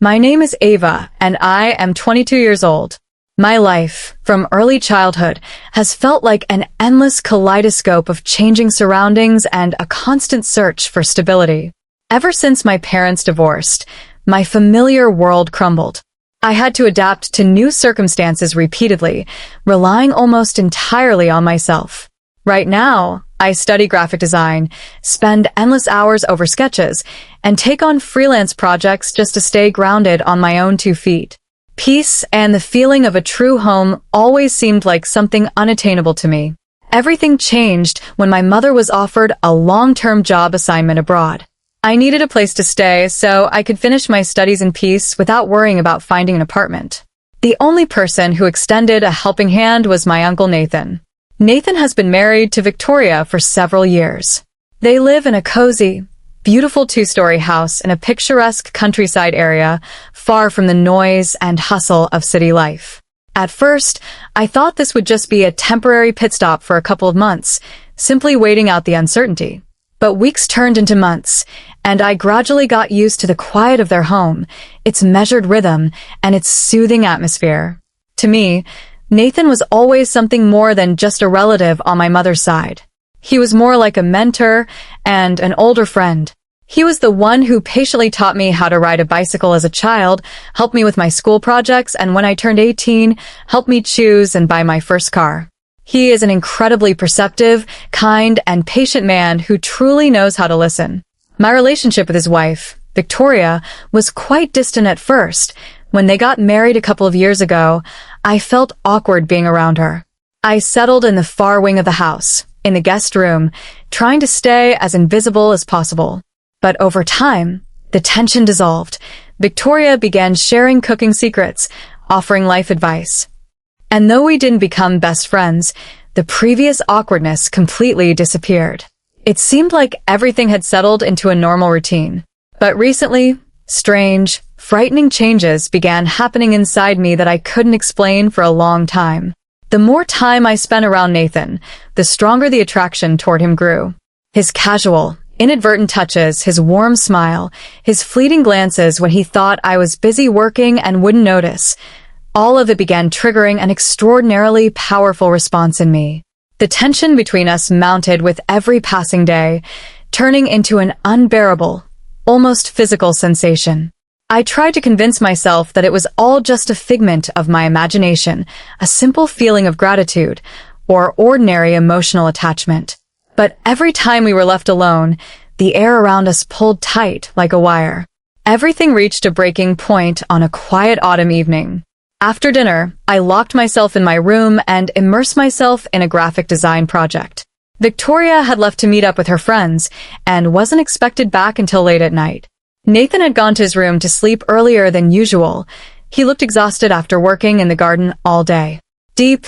My name is Ava, and I am 22 years old. My life, from early childhood, has felt like an endless kaleidoscope of changing surroundings and a constant search for stability. Ever since my parents divorced, my familiar world crumbled. I had to adapt to new circumstances repeatedly, relying almost entirely on myself. Right now, I study graphic design, spend endless hours over sketches, and take on freelance projects just to stay grounded on my own 2 feet. Peace and the feeling of a true home always seemed like something unattainable to me. Everything changed when my mother was offered a long-term job assignment abroad. I needed a place to stay so I could finish my studies in peace without worrying about finding an apartment. The only person who extended a helping hand was my uncle Nathan. Nathan has been married to Victoria for several years. They live in a cozy, beautiful 2-story house in a picturesque countryside area, far from the noise and hustle of city life. At first, I thought this would just be a temporary pit stop for a couple of months, simply waiting out the uncertainty. But weeks turned into months, and I gradually got used to the quiet of their home, its measured rhythm, and its soothing atmosphere. To me, Nathan was always something more than just a relative on my mother's side. He was more like a mentor and an older friend. He was the one who patiently taught me how to ride a bicycle as a child, helped me with my school projects, and when I turned 18, helped me choose and buy my first car. He is an incredibly perceptive, kind, and patient man who truly knows how to listen. My relationship with his wife, Victoria, was quite distant at first. When they got married a couple of years ago, I felt awkward being around her. I settled in the far wing of the house, in the guest room, trying to stay as invisible as possible. But over time, the tension dissolved. Victoria began sharing cooking secrets, offering life advice. And though we didn't become best friends, the previous awkwardness completely disappeared. It seemed like everything had settled into a normal routine. But recently, strange, frightening changes began happening inside me that I couldn't explain for a long time. The more time I spent around Nathan, the stronger the attraction toward him grew. His casual, inadvertent touches, his warm smile, his fleeting glances when he thought I was busy working and wouldn't notice, all of it began triggering an extraordinarily powerful response in me. The tension between us mounted with every passing day, turning into an unbearable, almost physical sensation. I tried to convince myself that it was all just a figment of my imagination, a simple feeling of gratitude, or ordinary emotional attachment. But every time we were left alone, the air around us pulled tight like a wire. Everything reached a breaking point on a quiet autumn evening. After dinner, I locked myself in my room and immersed myself in a graphic design project. Victoria had left to meet up with her friends and wasn't expected back until late at night. Nathan had gone to his room to sleep earlier than usual. He looked exhausted after working in the garden all day. Deep,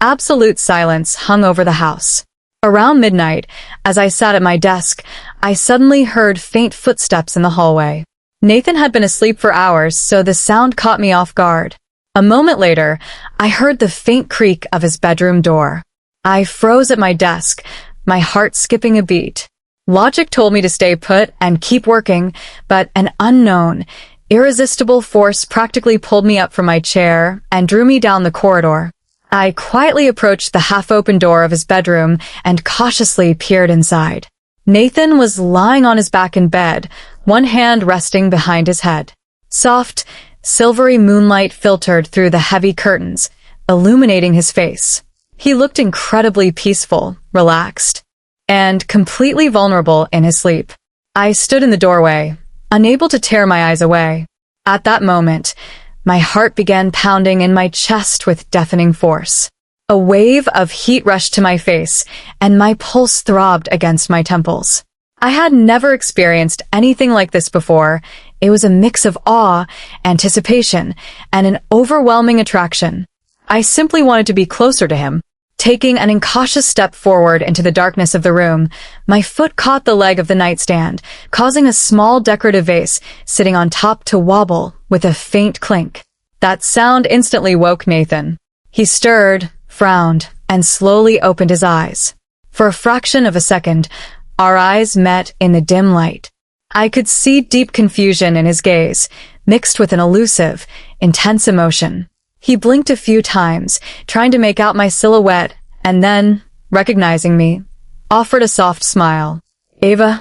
absolute silence hung over the house. Around midnight, as I sat at my desk, I suddenly heard faint footsteps in the hallway. Nathan had been asleep for hours, so the sound caught me off guard. A moment later, I heard the faint creak of his bedroom door. I froze at my desk, my heart skipping a beat. Logic told me to stay put and keep working, but an unknown, irresistible force practically pulled me up from my chair and drew me down the corridor. I quietly approached the half-open door of his bedroom and cautiously peered inside. Nathan was lying on his back in bed, one hand resting behind his head. Soft, silvery moonlight filtered through the heavy curtains, illuminating his face. He looked incredibly peaceful, relaxed, and completely vulnerable in his sleep. I stood in the doorway, unable to tear my eyes away. At that moment, my heart began pounding in my chest with deafening force. A wave of heat rushed to my face, and my pulse throbbed against my temples. I had never experienced anything like this before. It was a mix of awe, anticipation, and an overwhelming attraction. I simply wanted to be closer to him. Taking an incautious step forward into the darkness of the room, my foot caught the leg of the nightstand, causing a small decorative vase sitting on top to wobble with a faint clink. That sound instantly woke Nathan. He stirred, frowned, and slowly opened his eyes. For a fraction of a second, our eyes met in the dim light. I could see deep confusion in his gaze, mixed with an elusive, intense emotion. He blinked a few times, trying to make out my silhouette, and then, recognizing me, offered a soft smile. "Ava,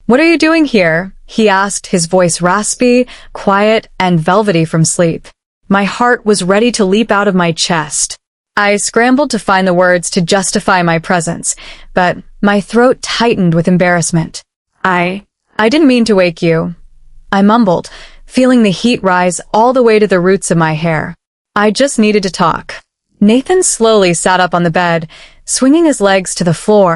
what are you doing here?" he asked, his voice raspy, quiet, and velvety from sleep. My heart was ready to leap out of my chest. I scrambled to find the words to justify my presence, but my throat tightened with embarrassment. I didn't mean to wake you," I mumbled, feeling the heat rise all the way to the roots of my hair. "I just needed to talk." Nathan slowly sat up on the bed, swinging his legs to the floor,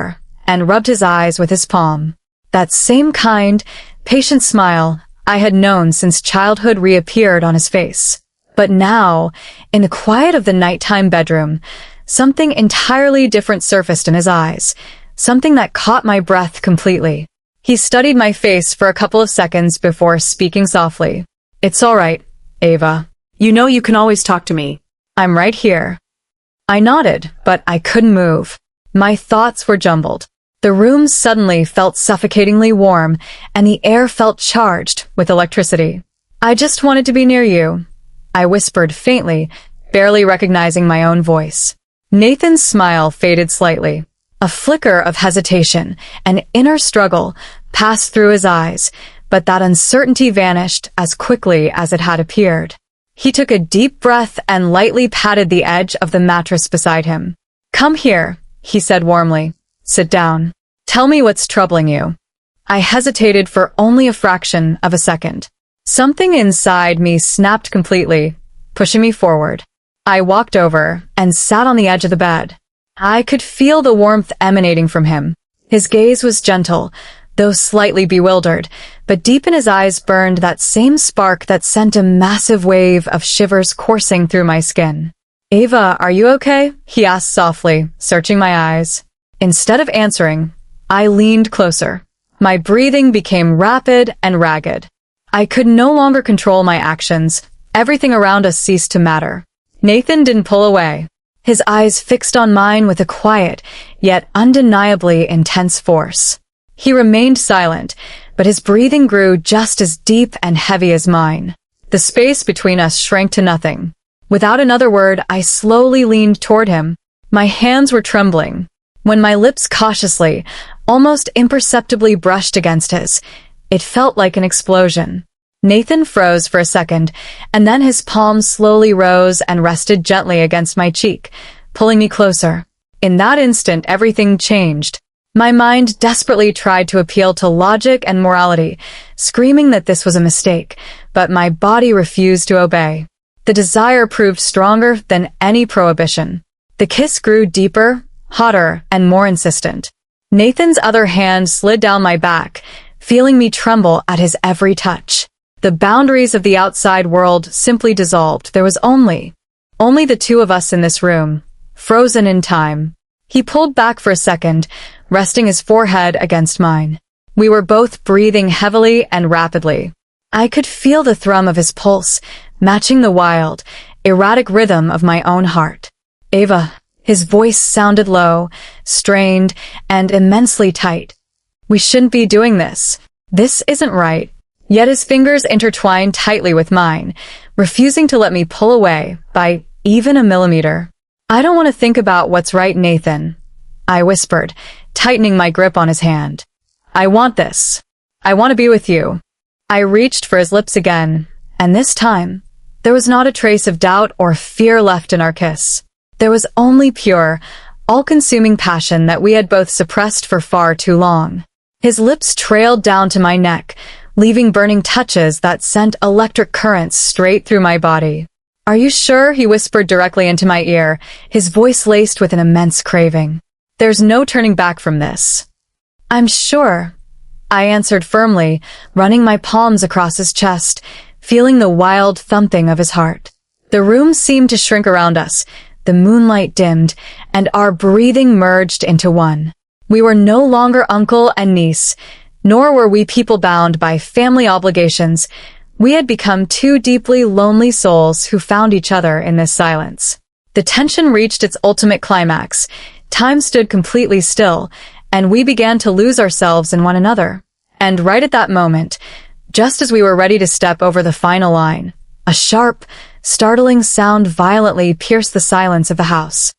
and rubbed his eyes with his palm. That same kind, patient smile I had known since childhood reappeared on his face. But now, in the quiet of the nighttime bedroom, something entirely different surfaced in his eyes, something that caught my breath completely. He studied my face for a couple of seconds before speaking softly. "It's all right, Ava. You know you can always talk to me. I'm right here." I nodded, but I couldn't move. My thoughts were jumbled. The room suddenly felt suffocatingly warm, and the air felt charged with electricity. "I just wanted to be near you," I whispered faintly, barely recognizing my own voice. Nathan's smile faded slightly. A flicker of hesitation, an inner struggle, passed through his eyes, but that uncertainty vanished as quickly as it had appeared. He took a deep breath and lightly patted the edge of the mattress beside him. "Come here," he said warmly. "Sit down. Tell me what's troubling you." I hesitated for only a fraction of a second. Something inside me snapped completely, pushing me forward. I walked over and sat on the edge of the bed. I could feel the warmth emanating from him. His gaze was gentle, though slightly bewildered, but deep in his eyes burned that same spark that sent a massive wave of shivers coursing through my skin. "Ava, are you okay?" he asked softly, searching my eyes. Instead of answering, I leaned closer. My breathing became rapid and ragged. I could no longer control my actions. Everything around us ceased to matter. Nathan didn't pull away. His eyes fixed on mine with a quiet, yet undeniably intense force. He remained silent, but his breathing grew just as deep and heavy as mine. The space between us shrank to nothing. Without another word, I slowly leaned toward him. My hands were trembling. When my lips cautiously, almost imperceptibly brushed against his, it felt like an explosion. Nathan froze for a second, and then his palm slowly rose and rested gently against my cheek, pulling me closer. In that instant, everything changed. My mind desperately tried to appeal to logic and morality, screaming that this was a mistake, but my body refused to obey. The desire proved stronger than any prohibition. The kiss grew deeper, hotter, and more insistent. Nathan's other hand slid down my back, feeling me tremble at his every touch. The boundaries of the outside world simply dissolved. There was only the two of us in this room, frozen in time. He pulled back for a second, resting his forehead against mine. We were both breathing heavily and rapidly. I could feel the thrum of his pulse, matching the wild, erratic rhythm of my own heart. "Ava," his voice sounded low, strained, and immensely tight. "We shouldn't be doing this. This isn't right." Yet his fingers intertwined tightly with mine, refusing to let me pull away by even a millimeter. "I don't want to think about what's right, Nathan," I whispered, tightening my grip on his hand. "I want this. I want to be with you." I reached for his lips again, and this time, there was not a trace of doubt or fear left in our kiss. There was only pure, all-consuming passion that we had both suppressed for far too long. His lips trailed down to my neck, leaving burning touches that sent electric currents straight through my body. "Are you sure?" he whispered directly into my ear, his voice laced with an immense craving. "There's no turning back from this." "I'm sure," I answered firmly, running my palms across his chest, feeling the wild thumping of his heart. The room seemed to shrink around us, the moonlight dimmed, and our breathing merged into one. We were no longer uncle and niece, nor were we people bound by family obligations. We had become two deeply lonely souls who found each other in this silence. The tension reached its ultimate climax. Time stood completely still, and we began to lose ourselves in one another. And right at that moment, Just as we were ready to step over the final line, a sharp, startling sound violently pierced the silence of the house.